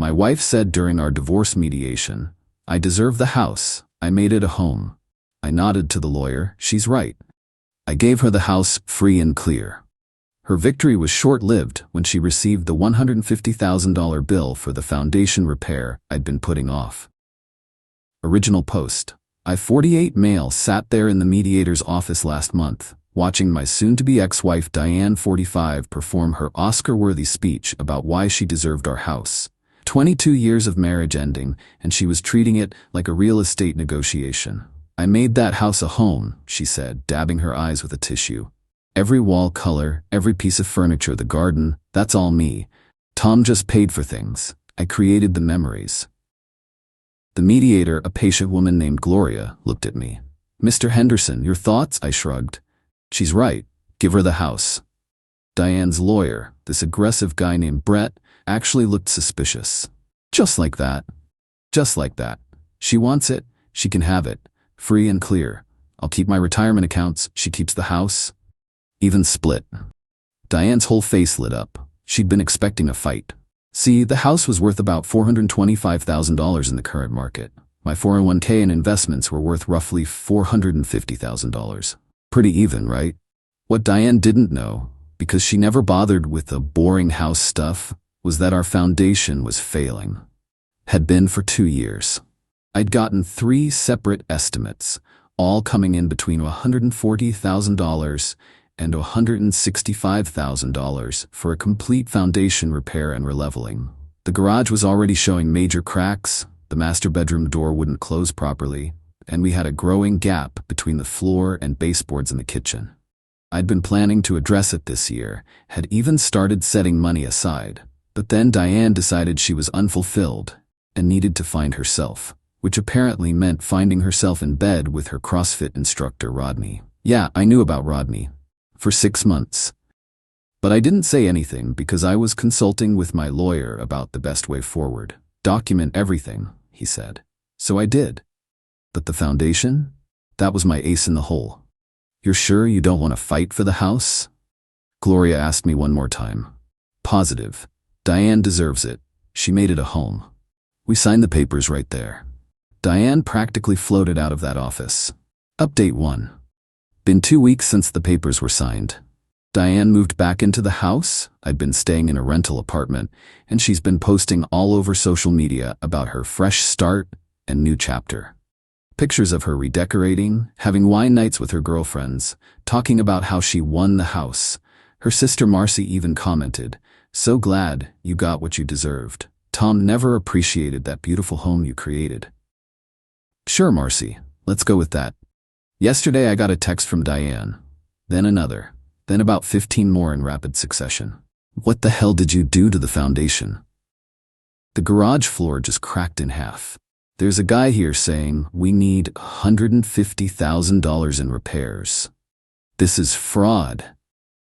My wife said during our divorce mediation, "I deserve the house. I made it a home." I nodded to the lawyer. She's right. I gave her the house free and clear. Her victory was short-lived when she received the $150,000 bill for the foundation repair I'd been putting off. Original post. I, 48 male, sat there in the mediator's office last month, watching my soon-to-be ex-wife Diane, 45, perform her Oscar-worthy speech about why she deserved our house. 22 years of marriage ending, and she was treating it like a real estate negotiation. "I made that house a home," she said, dabbing her eyes with a tissue. "Every wall color, every piece of furniture, the garden, that's all me. Tom just paid for things. I created the memories." The mediator, a patient woman named Gloria, looked at me. "Mr. Henderson, your thoughts?" I shrugged. "She's right. Give her the house." Diane's lawyer, this aggressive guy named Brett, actually looked suspicious. "Just like that. Just like that. She wants it. She can have it. Free and clear. I'll keep my retirement accounts. She keeps the house. Even split." Diane's whole face lit up. She'd been expecting a fight. "See, the house was worth about $425,000 in the current market. My 401k and investments were worth roughly $450,000. Pretty even, right?" What Diane didn't know, because she never bothered with the boring house stuff, was that our foundation was failing. Had been for 2 years. I'd gotten 3 separate estimates, all coming in between $140,000 and $165,000 for a complete foundation repair and releveling. The garage was already showing major cracks, the master bedroom door wouldn't close properly, and we had a growing gap between the floor and baseboards in the kitchen. I'd been planning to address it this year, had even started setting money aside, but then Diane decided she was unfulfilled and needed to find herself, which apparently meant finding herself in bed with her CrossFit instructor Rodney. Yeah, I knew about Rodney. For 6 months. But I didn't say anything because I was consulting with my lawyer about the best way forward. "Document everything," he said. So I did. But the foundation? That was my ace in the hole. "You're sure you don't want to fight for the house?" Gloria asked me one more time. "Positive. Diane deserves it. She made it a home." We signed the papers right there. Diane practically floated out of that office. Update 1. Been 2 weeks since the papers were signed. Diane moved back into the house. I'd been staying in a rental apartment, and she's been posting all over social media about her fresh start and new chapter. Pictures of her redecorating, having wine nights with her girlfriends, talking about how she won the house. Her sister Marcy even commented, "So glad you got what you deserved. Tom never appreciated that beautiful home you created." Sure, Marcy, let's go with that. Yesterday I got a text from Diane, then another, then about 15 more in rapid succession. "What the hell did you do to the foundation?" "The garage floor just cracked in half. There's a guy here saying we need $150,000 in repairs. This is fraud.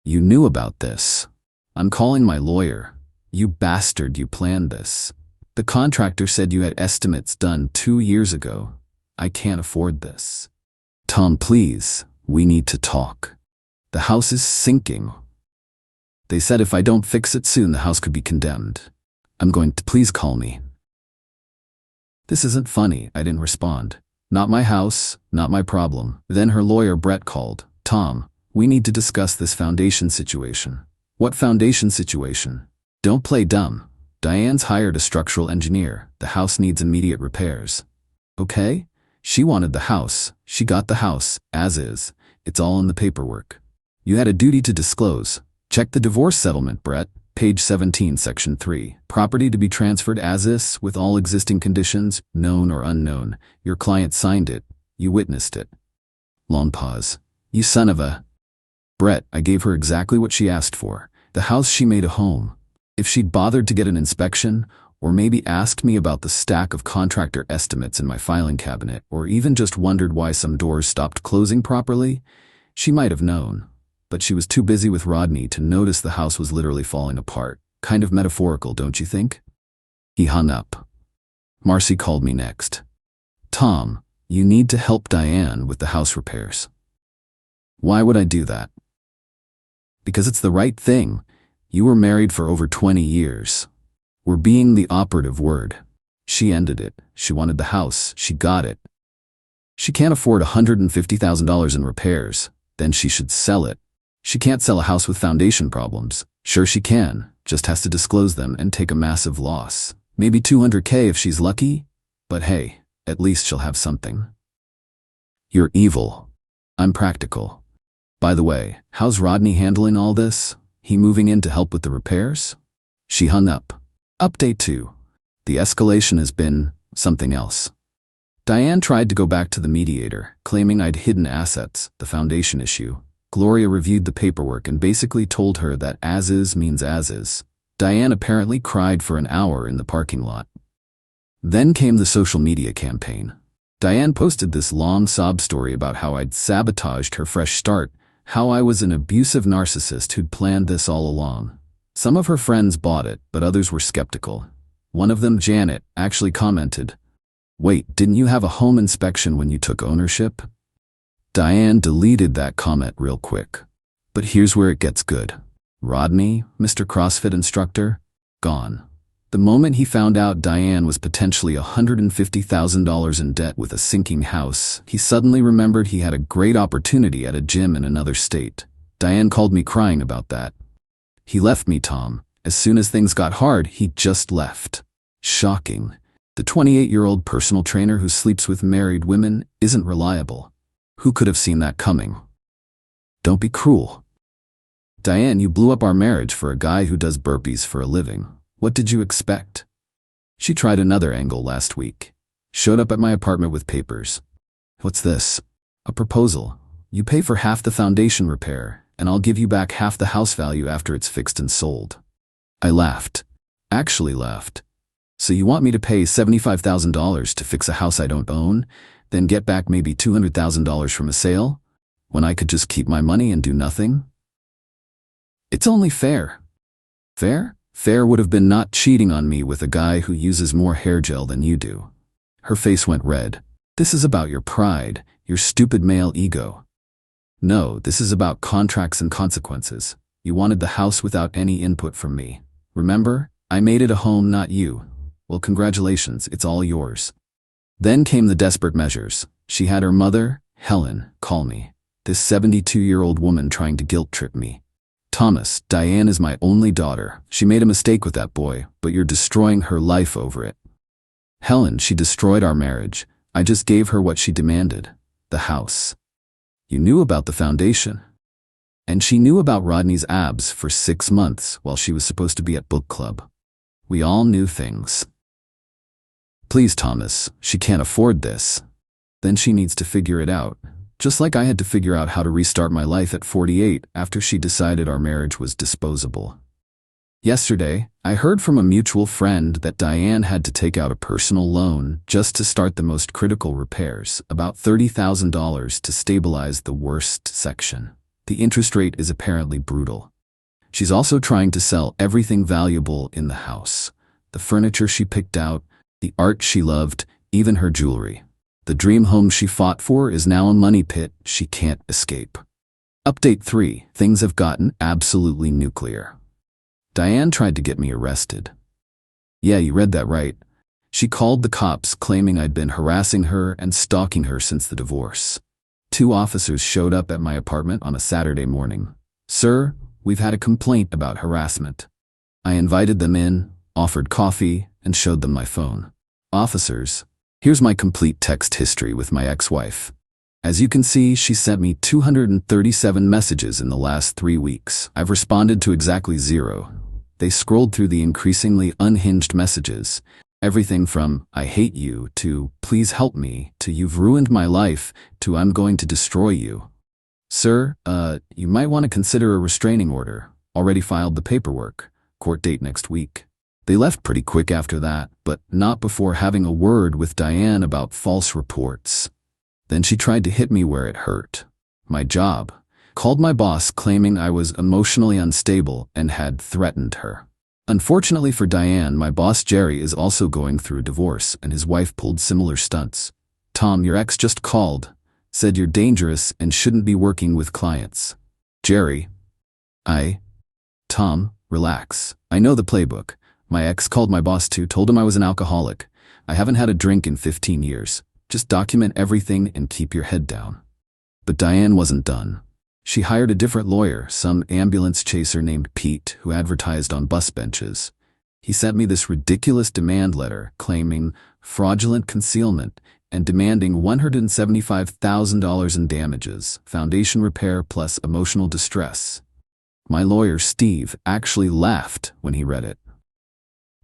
You knew about this. I'm calling my lawyer. You bastard, you planned this. The contractor said you had estimates done 2 years ago. I can't afford this. Tom, please, we need to talk. The house is sinking. They said if I don't fix it soon, the house could be condemned. I'm going to, please call me." "This isn't funny," I didn't respond. "Not my house, not my problem." Then her lawyer Brett called. "Tom, we need to discuss this foundation situation." "What foundation situation?" "Don't play dumb. Diane's hired a structural engineer. The house needs immediate repairs." "Okay? She wanted the house. She got the house, as is. It's all in the paperwork. You had a duty to disclose. Check the divorce settlement, Brett. Page 17, Section 3. Property to be transferred as is, with all existing conditions, known or unknown. Your client signed it. You witnessed it." Long pause. "You son of a..." "Brett, I gave her exactly what she asked for. The house she made a home. If she'd bothered to get an inspection, or maybe asked me about the stack of contractor estimates in my filing cabinet, or even just wondered why some doors stopped closing properly, she might have known. But she was too busy with Rodney to notice the house was literally falling apart. Kind of metaphorical, don't you think?" He hung up. Marcy called me next. "Tom, you need to help Diane with the house repairs." "Why would I do that?" "Because it's the right thing. You were married for over 20 years. were being the operative word. She ended it. She wanted the house. She got it. She can't afford $150,000 in repairs. Then she should sell it. She can't sell a house with foundation problems. Sure she can, just has to disclose them and take a massive loss. Maybe $200K if she's lucky, but hey, at least she'll have something. You're evil. I'm practical. By the way, how's Rodney handling all this? He moving in to help with the repairs? She hung up. Update 2. The escalation has been something else. Diane tried to go back to the mediator, claiming I'd hidden assets, the foundation issue. Gloria reviewed the paperwork and basically told her that as is means as is. Diane apparently cried for an hour in the parking lot. Then came the social media campaign. Diane posted this long sob story about how I'd sabotaged her fresh start, how I was an abusive narcissist who'd planned this all along. Some of her friends bought it, but others were skeptical. One of them, Janet, actually commented, "Wait, didn't you have a home inspection when you took ownership?" Diane deleted that comment real quick. But here's where it gets good. Rodney, Mr. CrossFit instructor, gone. The moment he found out Diane was potentially $150,000 in debt with a sinking house, he suddenly remembered he had a great opportunity at a gym in another state. Diane called me crying about that. He left me, Tom. As soon as things got hard, he just left. Shocking. The 28-year-old personal trainer who sleeps with married women isn't reliable. Who could have seen that coming? Don't be cruel. Diane, you blew up our marriage for a guy who does burpees for a living. What did you expect? She tried another angle last week. Showed up at my apartment with papers. What's this? A proposal. You pay for half the foundation repair, and I'll give you back half the house value after it's fixed and sold. I laughed. Actually laughed. So you want me to pay $75,000 to fix a house I don't own, then get back maybe $200,000 from a sale, when I could just keep my money and do nothing? It's only fair. Fair? Fair would have been not cheating on me with a guy who uses more hair gel than you do. Her face went red. This is about your pride, your stupid male ego. No, this is about contracts and consequences. You wanted the house without any input from me. Remember? I made it a home, not you. Well, congratulations, it's all yours. Then came the desperate measures. She had her mother, Helen, call me. This 72-year-old woman trying to guilt-trip me. Thomas, Diane is my only daughter. She made a mistake with that boy, but you're destroying her life over it. Helen, she destroyed our marriage. I just gave her what she demanded. The house. You knew about the foundation. And she knew about Rodney's abs for 6 months while she was supposed to be at book club. We all knew things. Please, Thomas, she can't afford this. Then she needs to figure it out. Just like I had to figure out how to restart my life at 48 after she decided our marriage was disposable. Yesterday, I heard from a mutual friend that Diane had to take out a personal loan just to start the most critical repairs, about $30,000 to stabilize the worst section. The interest rate is apparently brutal. She's also trying to sell everything valuable in the house. The furniture she picked out, the art she loved, even her jewelry. The dream home she fought for is now a money pit she can't escape. Update 3. Things have gotten absolutely nuclear. Diane tried to get me arrested. Yeah, you read that right. She called the cops claiming I'd been harassing her and stalking her since the divorce. 2 officers showed up at my apartment on a Saturday morning. Sir, we've had a complaint about harassment. I invited them in, offered coffee, and showed them my phone. Officers, here's my complete text history with my ex-wife. As you can see, she sent me 237 messages in the last 3 weeks. I've responded to exactly 0. They scrolled through the increasingly unhinged messages. Everything from, I hate you, to, please help me, to you've ruined my life, to I'm going to destroy you. Sir, you might want to consider a restraining order. Already filed the paperwork. Court date next week. They left pretty quick after that, but not before having a word with Diane about false reports. Then she tried to hit me where it hurt. My job. Called my boss claiming I was emotionally unstable and had threatened her. Unfortunately for Diane, my boss Jerry is also going through a divorce and his wife pulled similar stunts. Tom, your ex just called. Said you're dangerous and shouldn't be working with clients. Jerry. Tom, relax. I know the playbook. My ex called my boss too, told him I was an alcoholic. I haven't had a drink in 15 years. Just document everything and keep your head down. But Diane wasn't done. She hired a different lawyer, some ambulance chaser named Pete, who advertised on bus benches. He sent me this ridiculous demand letter claiming fraudulent concealment and demanding $175,000 in damages, foundation repair plus emotional distress. My lawyer, Steve, actually laughed when he read it.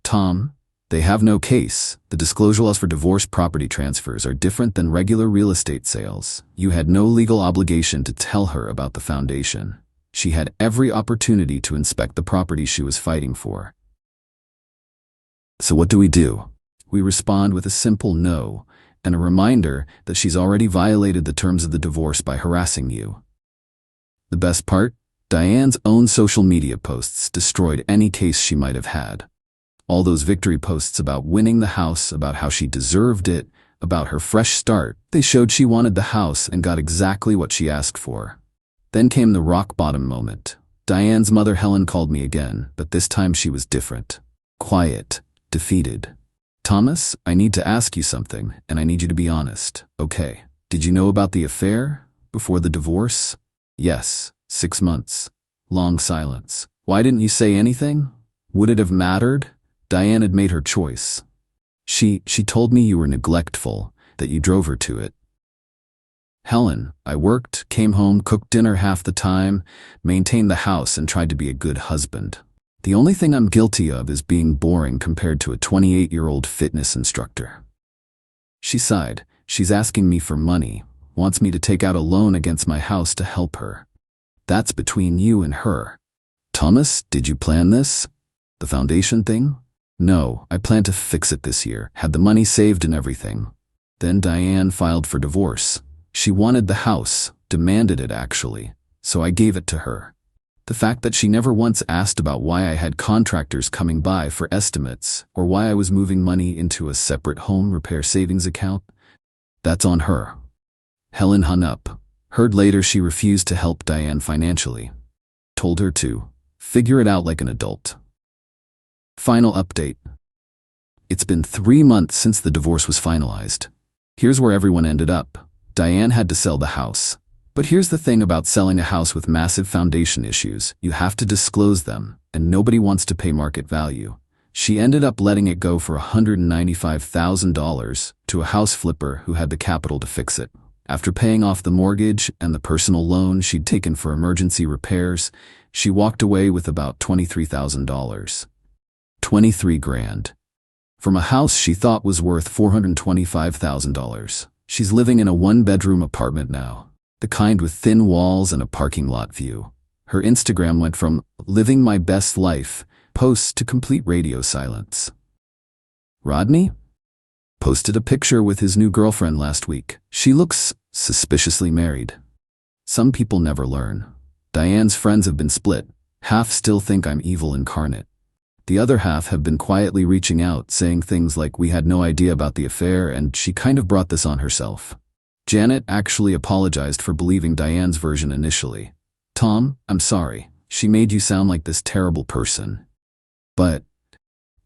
Tom, they have no case. The disclosure laws for divorce property transfers are different than regular real estate sales. You had no legal obligation to tell her about the foundation. She had every opportunity to inspect the property she was fighting for. So what do? We respond with a simple no, and a reminder that she's already violated the terms of the divorce by harassing you. The best part? Diane's own social media posts destroyed any case she might have had. All those victory posts about winning the house, about how she deserved it, about her fresh start, they showed she wanted the house and got exactly what she asked for. Then came the rock bottom moment. Diane's mother Helen called me again, but this time she was different. Quiet, defeated. Thomas, I need to ask you something, and I need you to be honest. Okay, did you know about the affair before the divorce? Yes, 6 months. Long silence. Why didn't you say anything? Would it have mattered? Diane had made her choice. She told me you were neglectful, that you drove her to it. Helen, I worked, came home, cooked dinner half the time, maintained the house, and tried to be a good husband. The only thing I'm guilty of is being boring compared to a 28-year-old fitness instructor. She sighed. She's asking me for money, wants me to take out a loan against my house to help her. That's between you and her. Thomas, did you plan this? The foundation thing? No, I plan to fix it this year, had the money saved and everything. Then Diane filed for divorce. She wanted the house, demanded it actually, so I gave it to her. The fact that she never once asked about why I had contractors coming by for estimates or why I was moving money into a separate home repair savings account, that's on her. Helen hung up. Heard later she refused to help Diane financially. Told her to figure it out like an adult. Final update. It's been 3 months since the divorce was finalized. Here's where everyone ended up. Diane had to sell the house. But here's the thing about selling a house with massive foundation issues. You have to disclose them, and nobody wants to pay market value. She ended up letting it go for $195,000 to a house flipper who had the capital to fix it. After paying off the mortgage and the personal loan she'd taken for emergency repairs, she walked away with about $23,000. 23 grand. From a house she thought was worth $425,000. She's living in a 1-bedroom apartment now, the kind with thin walls and a parking lot view. Her Instagram went from living my best life posts to complete radio silence. Rodney posted a picture with his new girlfriend last week. She looks suspiciously married. Some people never learn. Diane's friends have been split. Half still think I'm evil incarnate. The other half have been quietly reaching out, saying things like we had no idea about the affair and she kind of brought this on herself. Janet actually apologized for believing Diane's version initially. Tom, I'm sorry. She made you sound like this terrible person. But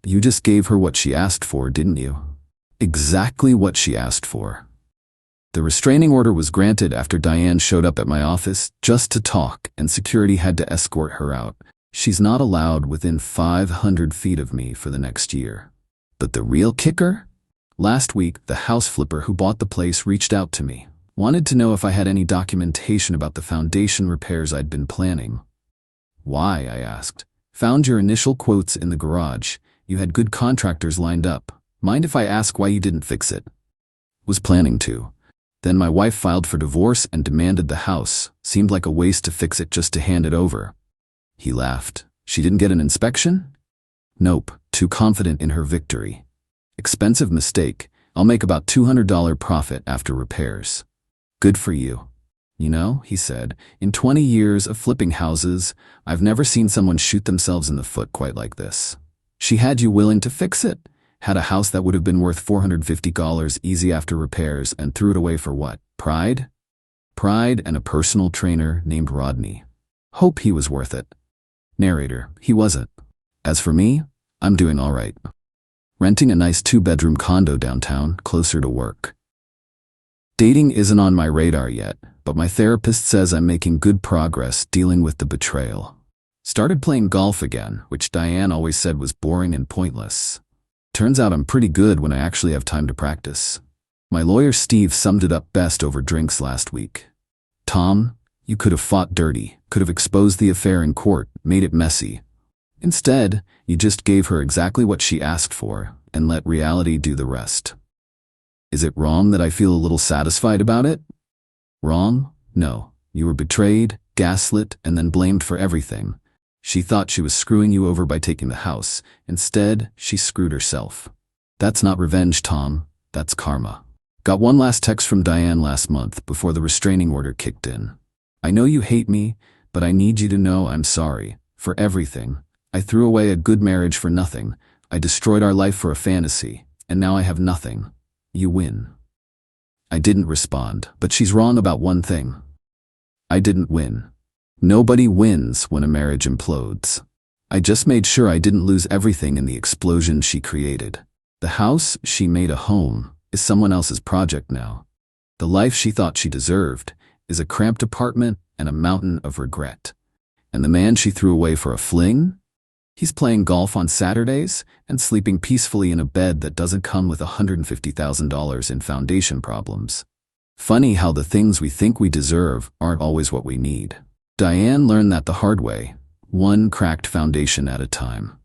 you just gave her what she asked for, didn't you? Exactly what she asked for. The restraining order was granted after Diane showed up at my office just to talk and security had to escort her out. She's not allowed within 500 feet of me for the next year. But the real kicker? Last week, the house flipper who bought the place reached out to me. Wanted to know if I had any documentation about the foundation repairs I'd been planning. Why, I asked. Found your initial quotes in the garage. You had good contractors lined up. Mind if I ask why you didn't fix it? Was planning to. Then my wife filed for divorce and demanded the house. Seemed like a waste to fix it just to hand it over. He laughed. She didn't get an inspection? Nope, too confident in her victory. Expensive mistake. I'll make about $200 profit after repairs. Good for you. You know, he said, in 20 years of flipping houses, I've never seen someone shoot themselves in the foot quite like this. She had you willing to fix it. Had a house that would have been worth $450 easy after repairs and threw it away for what? Pride? Pride and a personal trainer named Rodney. Hope he was worth it. Narrator, he wasn't. As for me, I'm doing all right. Renting a nice 2-bedroom condo downtown, closer to work. Dating isn't on my radar yet, but my therapist says I'm making good progress dealing with the betrayal. Started playing golf again, which Diane always said was boring and pointless. Turns out I'm pretty good when I actually have time to practice. My lawyer Steve summed it up best over drinks last week. Tom, you could have fought dirty, could have exposed the affair in court, made it messy. Instead, you just gave her exactly what she asked for and let reality do the rest. Is it wrong that I feel a little satisfied about it? Wrong? No. You were betrayed, gaslit, and then blamed for everything. She thought she was screwing you over by taking the house. Instead, she screwed herself. That's not revenge, Tom. That's karma. Got one last text from Diane last month before the restraining order kicked in. I know you hate me, but I need you to know I'm sorry. For everything. I threw away a good marriage for nothing. I destroyed our life for a fantasy. And now I have nothing. You win. I didn't respond, but she's wrong about one thing. I didn't win. Nobody wins when a marriage implodes. I just made sure I didn't lose everything in the explosion she created. The house she made a home is someone else's project now. The life she thought she deserved is a cramped apartment and a mountain of regret. And the man she threw away for a fling? He's playing golf on Saturdays and sleeping peacefully in a bed that doesn't come with $150,000 in foundation problems. Funny how the things we think we deserve aren't always what we need. Diane learned that the hard way, one cracked foundation at a time.